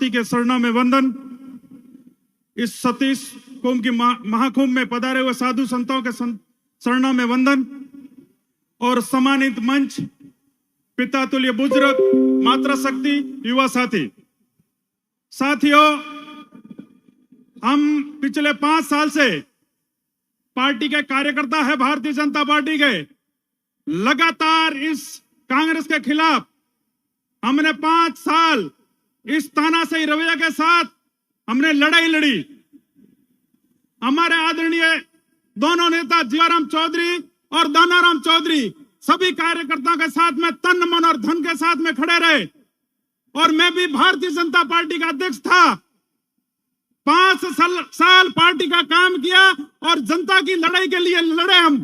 सती के शरणों में वंदन। इस सतीश कुंभ की महाकुंभ में पधारे हुए साधु संतों के शरणों में वंदन। और सम्मानित मंच, पिता तुल्य बुजुर्ग, मातृशक्ति, युवा साथी, साथियों, हम पिछले 5 साल से पार्टी के कार्यकर्ता है, भारतीय जनता पार्टी के। लगातार इस कांग्रेस के खिलाफ हमने 5 साल इस तानाशाही रवैया के साथ हमने लड़ाई लड़ी। हमारे आदरणीय दोनों नेता जीवाराम चौधरी और दानाराम चौधरी सभी कार्यकर्ताओं के साथ में तन मन और धन के साथ में खड़े रहे। और मैं भी भारतीय जनता पार्टी का अध्यक्ष था। 5 साल पार्टी का काम किया और जनता की लड़ाई के लिए लड़े। हम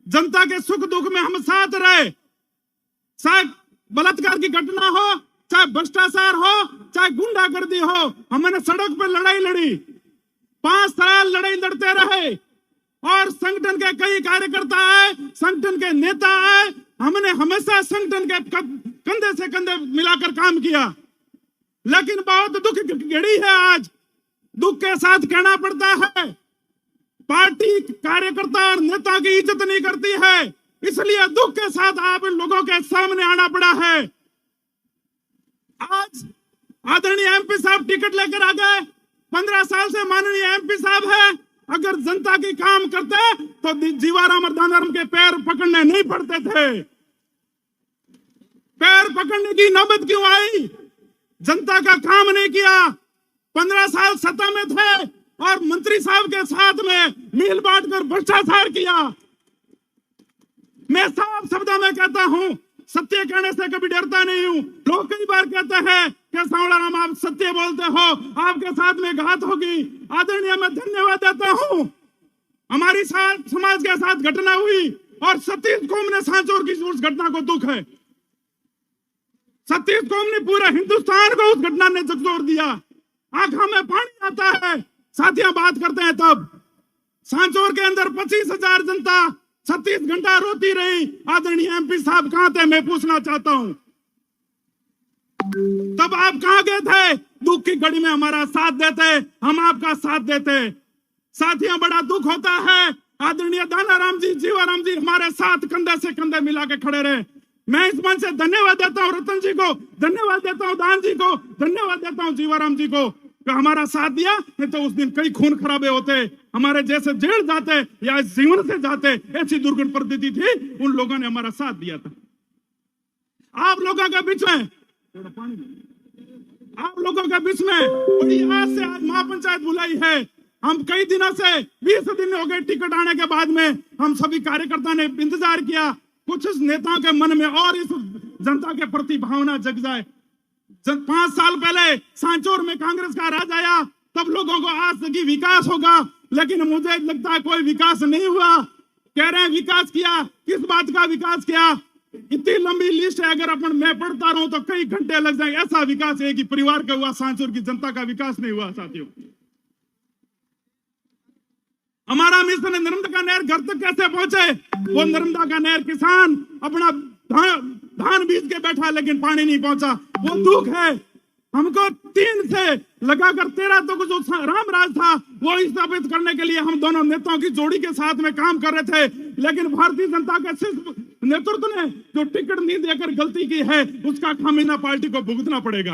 जनता के सुख दुख में हम साथ रहे। चाहे बलात्कार की घटना हो, चाहे भ्रष्टाचार हो, चाहे गुंडागर्दी हो, हमने सड़क पर लड़ाई लड़ी। 5 साल लड़ाई लड़ते रहे। और संगठन के कई कार्यकर्ता आए, संगठन के नेता आए, हमने हमेशा संगठन के कंधे से कंधे मिलाकर काम किया। लेकिन बहुत दुख की घड़ी है आज। दुख के साथ कहना पड़ता है, पार्टी कार्यकर्ता और नेता की इज्जत नहीं करती है, इसलिए दुख के साथ आप लोगों के सामने आना पड़ा है। आज आदरणीय एमपी साहब टिकट लेकर आ गए। 15 साल से माननीय एमपी साहब है। अगर जनता की काम करते तो जीवाराम और दानाराम के पैर पकड़ने नहीं पड़ते थे। पैर पकड़ने की नौबत क्यों आई? जनता का काम नहीं किया। 15 साल सत्ता में थे और मंत्री साहब के साथ में मिल बांट कर भ्रष्टाचार किया। मैं साफ शब्दों में कहता हूं, सत्य कहने से कभी डरता नहीं हूं। लोग कई बार कहते हैं कि सांवलाराम आप सत्य बोलते हो, आपके साथ में घात होगी। आदरणीय, मैं धन्यवाद देता हूं। हमारी समाज के साथ घटना हुई और सतीश कौम ने सांचौर की उस घटना को दुख है। सतीश कौम ने पूरे हिंदुस्तान को उस घटना ने झकझोर दिया। आंखों में पानी आता है। साथियों, बात करते हैं तब सांचौर के अंदर 25,000 जनता 36 घंटा रोती रही। आदरणीय एमपी साहब कहां थे, मैं पूछना चाहता हूं। तब आप कहां गए थे? दुख की घड़ी में हमारा साथ देते, हम आपका साथ देते। साथियों, बड़ा दुख होता है। आदरणीय दानाराम जी, जीवाराम जी हमारे साथ कंधे से कंधे मिला के खड़े रहे। मैं इस मन से धन्यवाद देता हूं रतन जी को, धन्यवाद देता हूं दान जी को, धन्यवाद देता हूं जीवाराम जी को, कि हमारा साथ दिया। नहीं तो उस दिन कई खून खराबे होते, हमारे जैसे जेल जाते या जीवन से जाते। ऐसी दुर्घटना परिस्थिति थी, उन लोगों ने हमारा साथ दिया था। आप लोगों के बीच में बड़ी आज से आज महापंचायत बुलाई है। हम कई दिनों से 20 दिन हो गए टिकट आने के बाद में हम सभी कार्यकर्ता ने इंतजार किया, कुछ नेताओं के मन में और इस जनता के प्रति भावना जग जाए। 5 साल पहले सांचौर में कांग्रेस का राज आया, तब लोगों को आस लगी विकास होगा, लेकिन मुझे लगता है कोई विकास नहीं हुआ। कह रहे हैं विकास किया, किस बात का विकास किया? इतनी लंबी लिस्ट है, अगर अपन मैं पढ़ता रहूं तो कई घंटे लग जाएंगे। ऐसा विकास है कि परिवार का हुआ, सांचौर की जनता का विकास नहीं हुआ। साथियों, हमारा मिशन नर्मदा का नहर घर तक कैसे पहुंचे? वो नर्मदा का नहर किसान अपना धान बीज के बैठा, लेकिन पानी नहीं पहुंचा। वो दुख है। हमको 3 से लगाकर 13 तक जो राम राज था वो स्थापित करने के लिए हम दोनों नेताओं की जोड़ी के साथ में काम कर रहे थे। लेकिन भारतीय जनता के शीर्ष नेतृत्व ने जो टिकट नहीं देकर गलती की है, उसका खामियाजा पार्टी को भुगतना पड़ेगा।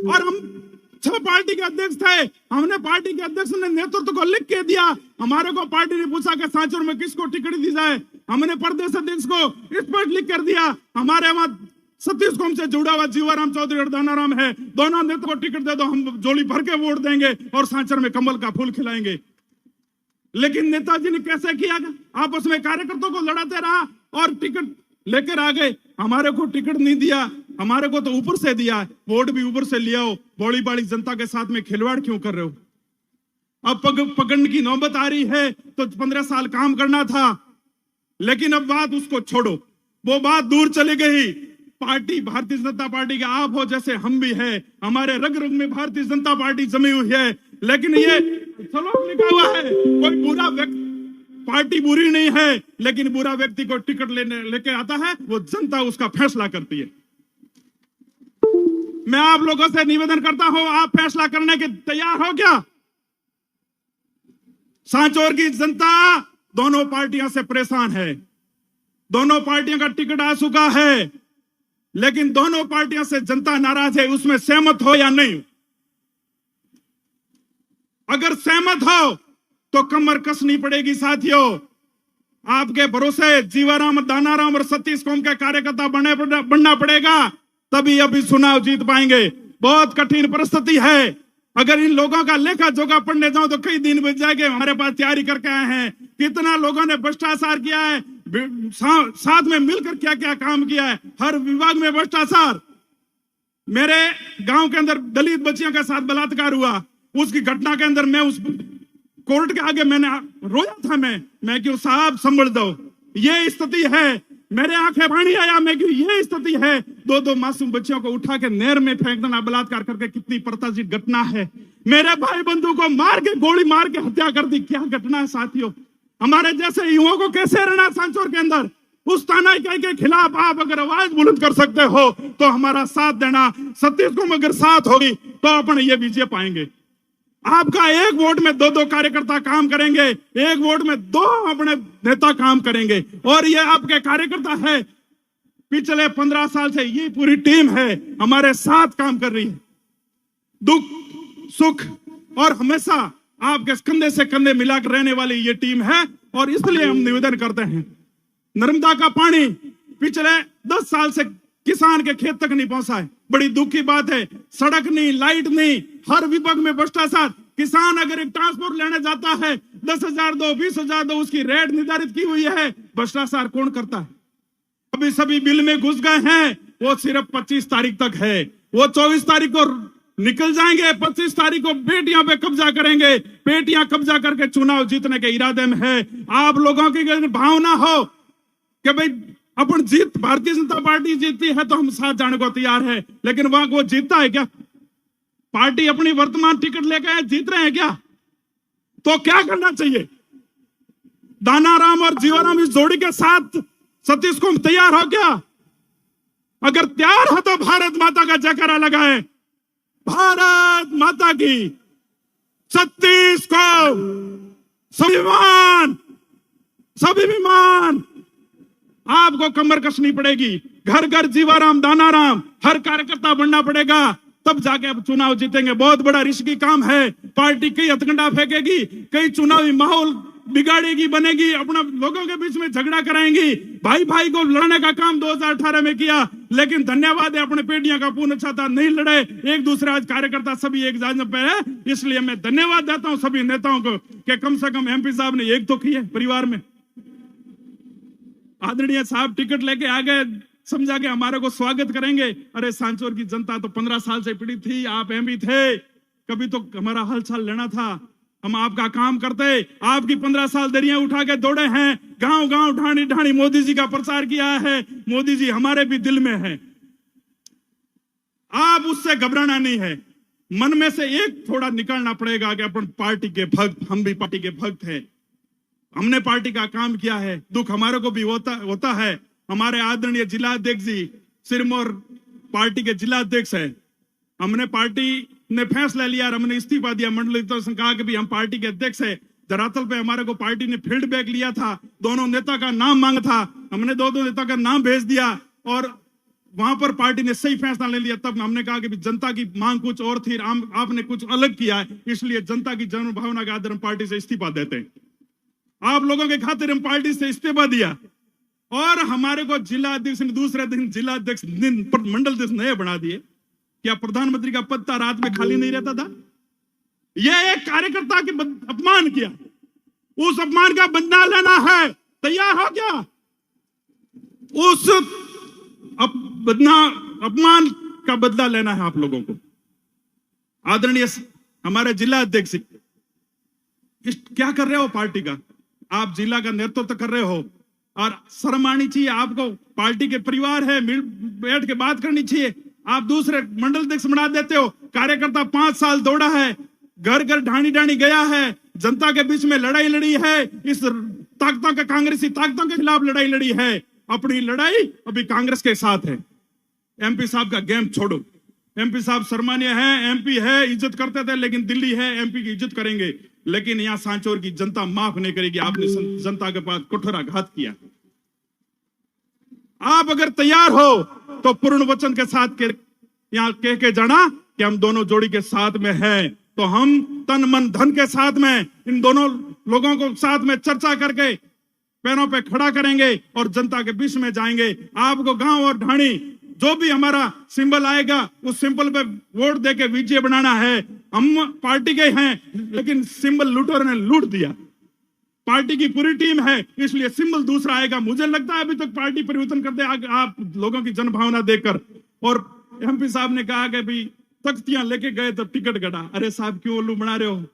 और हम 6 पार्टी के अध्यक्ष थे। हमने पार्टी के अध्यक्ष ने नेतृत्व को लिख के दिया। हमारे को पार्टी ने पूछा कि सांचौर में किसको टिकट दी जाए, हमने प्रदेश अध्यक्ष को इस पर लिख कर दिया। हमारे वहां सतीश कौम से जुड़ा हुआ जीवाराम चौधरी और दानाराम है, दोनों नेता को टिकट दे दो, हम जोड़ी भर के वोट देंगे और सांचौर में कमल का फूल खिलाएंगे। लेकिन नेताजी ने कैसे किया? आपस में कार्यकर्ताओं को लड़ाते रहा और टिकट लेकर आ गए। हमारे को टिकट नहीं दिया, हमारे को तो ऊपर से दिया, वोट भी ऊपर से लिया हो। बड़ी बड़ी जनता के साथ में खिलवाड़ क्यों कर रहे हो? अब पकड़ने की नौबत आ रही है तो 15 साल काम करना था। लेकिन अब बात उसको छोड़ो, वो बात दूर चली गई। पार्टी भारतीय जनता पार्टी के आप हो जैसे हम भी है, हमारे रग रग में भारतीय जनता पार्टी जमी हुई है। लेकिन ये श्लोक लिखा हुआ है, कोई बुरा व्यक्ति, पार्टी बुरी नहीं है, लेकिन बुरा व्यक्ति को टिकट लेके आता है, वो जनता उसका फैसला करती है। मैं आप लोगों से निवेदन करता हूं, आप फैसला करने के तैयार हो क्या? सांचौर की जनता दोनों पार्टियों से परेशान है, दोनों पार्टियों का टिकट आ चुका है, लेकिन दोनों पार्टियों से जनता नाराज है। उसमें सहमत हो या नहीं? अगर सहमत हो तो कमर कसनी पड़ेगी साथियों। आपके भरोसे जीवाराम, दानाराम और सतीश कौम के कार्यकर्ता बनना पड़ेगा, तभी अभी चुनाव जीत पाएंगे। बहुत कठिन परिस्थिति है। अगर इन लोगों का लेखा जोखा पढ़ने जाओ तो कई दिन बीत जाएंगे। हमारे पास तैयारी करके आए हैं, कितना लोगों ने भ्रष्टाचार किया है, साथ में मिलकर क्या क्या काम किया है, हर विभाग में भ्रष्टाचार। मेरे गांव के अंदर दलित बच्चियों के साथ बलात्कार हुआ, उसकी घटना के अंदर मैं उस कोर्ट के आगे मैंने रोया था। मैं क्यों साहब संभल दो, ये स्थिति है। मेरे आंखें पानी आया, मैं क्यों ये स्थिति है। दो मासूम बच्चियों को उठा के नहर में फेंक देना, बलात्कार करके, कितनी परताजित घटना है। मेरे भाई बंधु को मार के, गोली मार के हत्या कर दी, क्या घटना है साथियों। हमारे जैसे युवाओं को कैसे रहना सांचौर के अंदर। उस तानाशाही के खिलाफ आप अगर आवाज बुलंद कर सकते हो तो हमारा साथ देना। सतीश को अगर साथ होगी तो अपन ये विजय पाएंगे। आपका एक वोट में दो कार्यकर्ता काम करेंगे, एक वोट में दो अपने नेता काम करेंगे। और ये आपके कार्यकर्ता है, पिछले 15 साल से ये पूरी टीम है, हमारे साथ काम कर रही है, दुख सुख और हमेशा आपके कंधे से कंधे मिलाकर रहने वाली ये टीम है। और इसलिए हम निवेदन करते हैं, नर्मदा का पानी पिछले 10 साल से किसान के खेत तक नहीं पहुंचा है। बड़ी दुख की बात है। सड़क नहीं, लाइट नहीं, हर विभाग में भ्रष्टाचार। किसान अगर एक ट्रांसपोर्ट लेने जाता है, 10,000 दो, 20,000 दो, उसकी रेट निर्धारित की हुई है। भ्रष्टाचार कौन करता है? अभी सभी बिल में घुस गए हैं। वो सिर्फ 25 तारीख तक है, वो 24 तारीख को निकल जाएंगे। 25 तारीख को बेटियां पे कब्जा करेंगे। बेटियां कब्जा करके चुनाव जीतने के इरादे में है। आप लोगों की भावना हो कि भाई अपन जीत, भारतीय जनता पार्टी जीतती है तो हम साथ जाने को तैयार है, लेकिन वहां वो जीतता है क्या? पार्टी अपनी वर्तमान टिकट लेकर जीत रहे हैं क्या? तो क्या करना चाहिए? दानाराम और जीवाराम इस जोड़ी के साथ सतीश को तैयार हो क्या? अगर तैयार हो तो भारत माता का जयकारा लगाए, भारत माता की। सतीश को स्वाभिमान आपको कमर कसनी पड़ेगी। घर घर जीवाराम, दानाराम, हर कार्यकर्ता बनना पड़ेगा, तब जाके अब चुनाव जीतेंगे। बहुत बड़ा रिस्की काम है। पार्टी कई हथकंडा फेंकेगी, कई चुनावी माहौल बिगाड़ेगी, बनेगी, अपना लोगों के बीच में झगड़ा कराएंगी। भाई भाई को लड़ने का काम 2018 में किया, लेकिन धन्यवाद है अपने पेटियां का पूर्ण छाता नहीं लड़े एक दूसरे। आज कार्यकर्ता सभी एक जान पे है, इसलिए मैं धन्यवाद देता हूं सभी नेताओं को कि कम से कम एमपी साहब ने एक तो की है परिवार में। आदरणीय साहब टिकट लेके आ गए, समझा के हमारे को स्वागत करेंगे। अरे सांचौर की जनता तो 15 साल से पीड़ित थी, आप एमपी थे, कभी तो हमारा हालचाल लेना था। हम आपका काम करते, आपकी 15 साल दरिया उठा के दौड़े हैं, गांव गांव ढाणी ढाणी मोदी जी का प्रचार किया है। मोदी जी हमारे भी दिल में है, आप उससे घबराना नहीं है। मन में से एक थोड़ा निकालना पड़ेगा कि अपन पार्टी के भक्त, हम भी पार्टी के भक्त हैं, हमने पार्टी का काम किया है। दुख हमारे को भी होता है। हमारे आदरणीय जिलाध्यक्ष जी सिरमौर पार्टी के जिलाध्यक्ष है। हमने पार्टी ने फैसला लिया, हमने इस्तीफा दिया, मंडल से कहा कि भी हम पार्टी के अध्यक्ष है। धरातल पे हमारे को पार्टी ने फीडबैक लिया था, दोनों नेता का नाम मांगा था, हमने दोनों नेता का नाम भेज दिया और वहां पर पार्टी ने सही फैसला ले लिया। तब हमने कहा कि जनता की मांग कुछ और थी, आपने कुछ अलग किया है, इसलिए जनता की जन भावना के आधार हम पार्टी से इस्तीफा देते हैं। आप लोगों के खातिर हम पार्टी से इस्तीफा दिया और हमारे को जिला अध्यक्ष ने दूसरे दिन जिला अध्यक्ष मंडल अध्यक्ष नए बना दिए। क्या प्रधानमंत्री का पद था रात में खाली नहीं रहता था? यह एक कार्यकर्ता के अपमान किया, उस अपमान का बदला लेना है, तैयार हो क्या? उस अपमान का बदला लेना है आप लोगों को। आदरणीय हमारे जिला अध्यक्ष क्या कर रहे हो पार्टी का? आप जिला का नेतृत्व कर रहे हो और शर्म आनी चाहिए आपको। पार्टी के परिवार है, बैठ के बात करनी चाहिए। आप दूसरे मंडल अध्यक्ष बना देते हो। कार्यकर्ता 5 साल दौड़ा है, घर घर ढाणी ढाणी गया है, जनता के बीच में लड़ाई लड़ी है, इस ताकतों के कांग्रेसी ताकतों के खिलाफ लड़ाई लड़ी है। अपनी लड़ाई अभी कांग्रेस के साथ है। एमपी साहब का गेम छोड़ो, एमपी साहब सम्मान्य है, एमपी है, इज्जत करते थे, लेकिन दिल्ली है, एमपी की इज्जत करेंगे, लेकिन यहां सांचौर की जनता माफ नहीं करेगी। आपने जनता के पास कठोराघात किया। आप अगर तैयार हो तो पूर्ण वचन के साथ यहां कह के जाना कि हम दोनों जोड़ी के साथ में हैं, तो हम तन मन धन के साथ में इन दोनों लोगों को साथ में चर्चा करके पैरों पे खड़ा करेंगे और जनता के बीच में जाएंगे। आपको गांव और ढाणी जो भी हमारा सिंबल आएगा उस सिंबल पे वोट देके विजय बनाना है। हम पार्टी के हैं, लेकिन सिंबल लूटर ने लूट दिया। पार्टी की पूरी टीम है, इसलिए सिंबल दूसरा आएगा। मुझे लगता है अभी तक पार्टी परिवर्तन करते आप लोगों की जनभावना देखकर। और एमपी साहब ने कहा कि भाई तख्तियां लेके गए तो टिकट कटा। अरे साहब क्यों उल्लू बना रहे हो?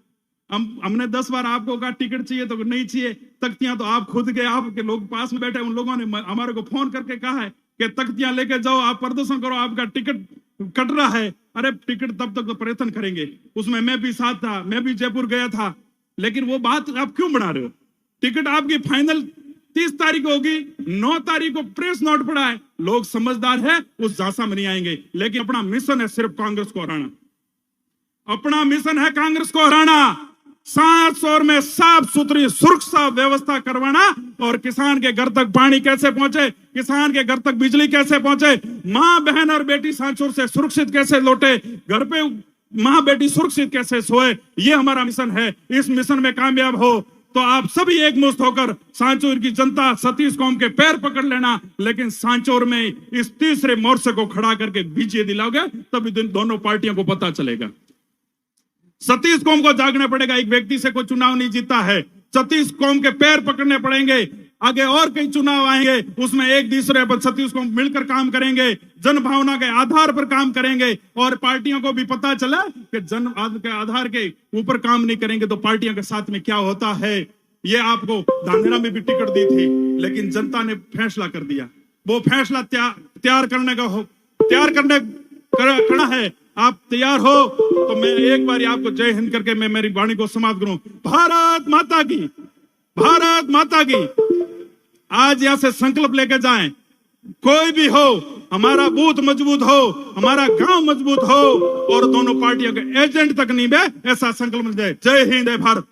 हमने 10 बार आपको कहा टिकट चाहिए तो नहीं चाहिए। तख्तियां तो आप खुद के, आपके लोग पास में बैठे, उन लोगों ने हमारे को फोन करके कहा है कि तख्तियां लेके जाओ, आप प्रदर्शन करो, आपका टिकट कट रहा है। अरे टिकट तब तक तो प्रयत्न करेंगे। उसमें मैं भी साथ था, मैं भी जयपुर गया था, लेकिन वो बात आप क्यों बना रहे हो? टिकट आपकी फाइनल 30 तारीख होगी, 9 तारीख को प्रेस नोट पड़ा है। लोग समझदार है, उस झांसा में नहीं आएंगे। लेकिन अपना मिशन है सिर्फ कांग्रेस को हराना। अपना मिशन है कांग्रेस को हराना, 700 में साफ सुथरी सुरक्षा व्यवस्था करवाना, और किसान के घर तक पानी कैसे पहुंचे, किसान के घर तक बिजली कैसे पहुंचे, मां बहन और बेटी सांचौर से सुरक्षित कैसे लौटे, घर पे मां बेटी सुरक्षित कैसे सोए, ये हमारा मिशन है। इस मिशन में कामयाब हो तो आप सभी एकमुश्त होकर सांचौर की जनता, सतीश कौम के पैर पकड़ लेना, लेकिन सांचौर में इस तीसरे मोर्चे को खड़ा करके विजय दिलाओगे, तभी दोनों पार्टियों को पता चलेगा। सतीश कौम को जागना पड़ेगा। एक व्यक्ति से कोई चुनाव नहीं जीता है, सतीश कौम के पैर पकड़ने पड़ेंगे। आगे और कई चुनाव आएंगे, उसमें एक दूसरे पर सतीश कौम मिलकर काम करेंगे, जन भावना के आधार पर काम करेंगे। और पार्टियों को भी पता चला कि जन के आधार के ऊपर काम नहीं करेंगे तो पार्टियों के साथ में क्या होता है। ये आपको धानेरा में भी टिकट दी थी, लेकिन जनता ने फैसला कर दिया। वो फैसला तैयार करना है। आप तैयार हो तो मैं एक बार आपको जय हिंद करके मैं मेरी वाणी को समाप्त करूं। भारत माता की, भारत माता की। आज यहां से संकल्प लेके जाएं, कोई भी हो, हमारा बूथ मजबूत हो, हमारा गांव मजबूत हो, और दोनों पार्टियों के एजेंट तक नहीं बे, ऐसा संकल्प ले जाए। जय हिंद, जय भारत।